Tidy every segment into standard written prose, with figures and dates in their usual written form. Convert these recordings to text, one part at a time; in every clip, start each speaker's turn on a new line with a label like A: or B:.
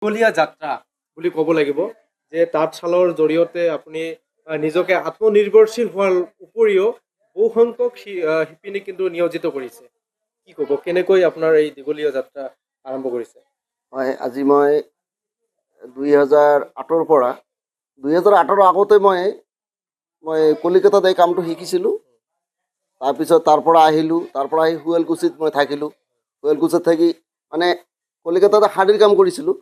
A: দীঘলীয়া যাত্ৰা বুলি ক'ব লাগিব যে তাঁতশালৰ জৰিয়তে আপুনি নিজকে আত্মনিৰ্ভৰশীল হোৱাৰ উপৰিও বহু সংখ্যক শিপিনী কিন্তু নিয়োজিত কৰিছে। কি ক'ব, কেনেকৈ আপোনাৰ এই দীঘলীয়া যাত্ৰা আৰম্ভ কৰিছে?
B: হয়, আজি মই 2008ৰ পৰা 2008ৰ আগতে মই কলিকতাত এই কামটো শিকিছিলোঁ। তাৰপিছত তাৰ পৰা আহিলোঁ, তাৰ পৰা আহি শুৱালকুছিত মই থাকিলোঁ। শুৱালকুছিত থাকি মানে কলিকতাতে শাড়ীৰ কাম কৰিছিলোঁ।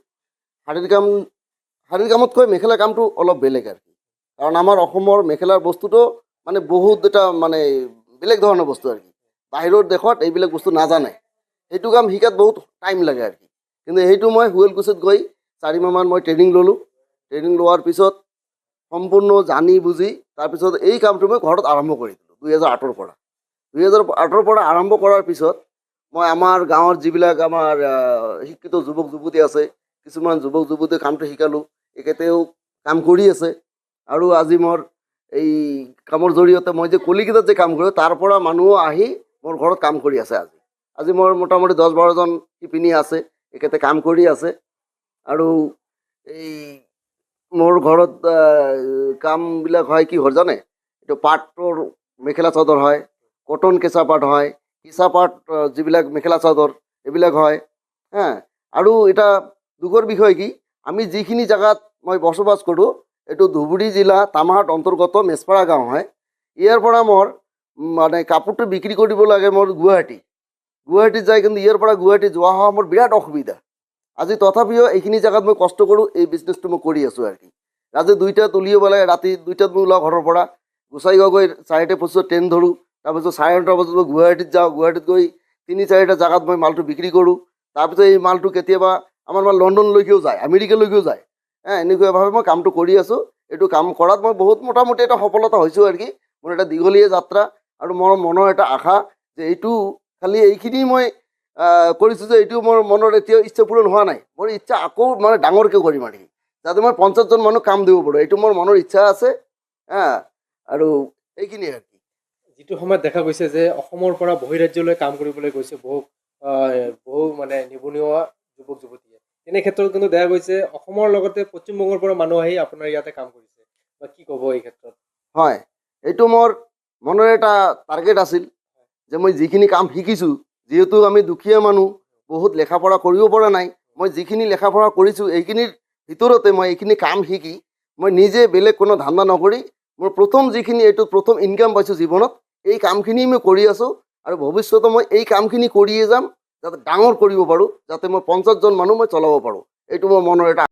B: শাড়ীৰ কামতকৈ মেখেলা কামটো অলপ বেলেগ আৰু কি, কাৰণ আমাৰ অসমৰ মেখেলাৰ বস্তুটো মানে বহুত এটা মানে বেলেগ ধৰণৰ বস্তু আৰু কি, বাহিৰৰ দেশত এইবিলাক বস্তু নাজানে। সেইটো কাম শিকাত বহুত টাইম লাগে আৰু কি, কিন্তু সেইটো মই শুৱালকুছিত গৈ 4 মাহমান মই ট্ৰেইনিং ল'লোঁ। ট্ৰেইনিং লোৱাৰ পিছত সম্পূৰ্ণ জানি বুজি তাৰপিছত এই কামটো মই ঘৰত আৰম্ভ কৰি দিলোঁ 2008ৰ পৰা। 2008ৰ পৰা আৰম্ভ কৰাৰ পিছত মই আমাৰ গাঁৱৰ যিবিলাক আমাৰ শিক্ষিত যুৱক যুৱতী আছে, কিছুমান যুৱক যুৱতীয়ে কামটো শিকালোঁ, এখেতেও কাম কৰি আছে। আৰু আজি মোৰ এই কামৰ জৰিয়তে মই যে কলিকতাত যে কাম কৰোঁ, তাৰ পৰা মানুহ আহি মোৰ ঘৰত কাম কৰি আছে। আজি মোৰ মোটামুটি 10-12জন শিপিনী আছে, এখেতে কাম কৰি আছে। আৰু এই মোৰ ঘৰত কামবিলাক হয় কি হয় জানে, এইটো পাটৰ মেখেলা চাদৰ হয়, কটন কেঁচা পাট হয়, কেঁচা পাট যিবিলাক মেখেলা চাদৰ এইবিলাক হয়। আৰু এটা দুখৰ বিষয় কি, আমি যিখিনি জেগাত মই বসবাস কৰোঁ, এইটো ধুবুৰী জিলা তামাহাট অন্তৰ্গত মেছপাৰা গাঁও হয়। ইয়াৰ পৰা মোৰ মানে কাপোৰটো বিক্ৰী কৰিব লাগে মোৰ গুৱাহাটীত যায়, কিন্তু ইয়াৰ পৰা গুৱাহাটী যোৱা হোৱা মোৰ বিৰাট অসুবিধা। আজি তথাপিও এইখিনি জেগাত মই কষ্ট কৰোঁ, এই বিজনেছটো মই কৰি আছোঁ আৰু কি। ৰাতি 2টাত উলিয়াব লাগে, ৰাতি 2টাত মই ওলাওঁ ঘৰৰ পৰা, গোসাইগাঁও গৈ 4:30 ট্ৰেইন ধৰোঁ। তাৰপিছত 9:30 বজাত মই গুৱাহাটীত যাওঁ, গুৱাহাটীত গৈ 3-4টা জেগাত মই মালটো বিক্ৰী কৰোঁ। তাৰপিছত এই মালটো কেতিয়াবা আমাৰ মাল লণ্ডনলৈকেও যায়, আমেৰিকালৈকেও যায়। এনেকুৱাভাৱে মই কামটো কৰি আছোঁ। এইটো কাম কৰাত মই বহুত মোটামুটি এটা সফলতা হৈছোঁ আৰু কি। মোৰ এটা দীঘলীয়া যাত্ৰা আৰু মোৰ মনৰ এটা আশা যে এইটো খালি এইখিনি মই কৰিছোঁ যে এইটো মোৰ মনৰ এতিয়াও ইচ্ছা পূৰণ হোৱা নাই। মোৰ ইচ্ছা আকৌ মানে ডাঙৰকৈ কৰিম আৰু কি, যাতে মই 50জন মানুহ কাম দিব পাৰোঁ, এইটো মোৰ মনৰ ইচ্ছা আছে। আৰু এইখিনিয়ে আৰু কি।
A: যিটো সময়ত দেখা গৈছে যে অসমৰ পৰা বহিৰাজ্যলৈ কাম কৰিবলৈ গৈছে বহু মানে নিবনুৱা যুৱক যুৱতীয়ে, তেনে ক্ষেত্ৰত কিন্তু দেখা গৈছে অসমৰ লগতে পশ্চিমবংগৰ পৰা মানুহ আহি আপোনাৰ ইয়াতে কাম কৰিছে। বা কি ক'ব এই ক্ষেত্ৰত?
B: হয়, এইটো মোৰ মনৰ এটা টাৰ্গেট আছিল যে মই যিখিনি কাম শিকিছোঁ, যিহেতু আমি দুখীয়া মানুহ, বহুত লেখা পঢ়া কৰিব পৰা নাই, মই যিখিনি লেখা পঢ়া কৰিছোঁ এইখিনিৰ ভিতৰতে মই এইখিনি কাম শিকি মই নিজে বেলেগ কোনো ধান্দা নকৰি মোৰ প্ৰথম যিখিনি এইটো প্ৰথম ইনকাম পাইছোঁ জীৱনত, এই কামখিনি মই কৰি আছোঁ। আৰু ভৱিষ্যতে মই এই কামখিনি কৰিয়ে যাম, যাতে ডাঙৰ কৰিব পাৰোঁ, যাতে মই 50জন মানুহ মই চলাব পাৰোঁ। এইটো মোৰ মনৰ এটা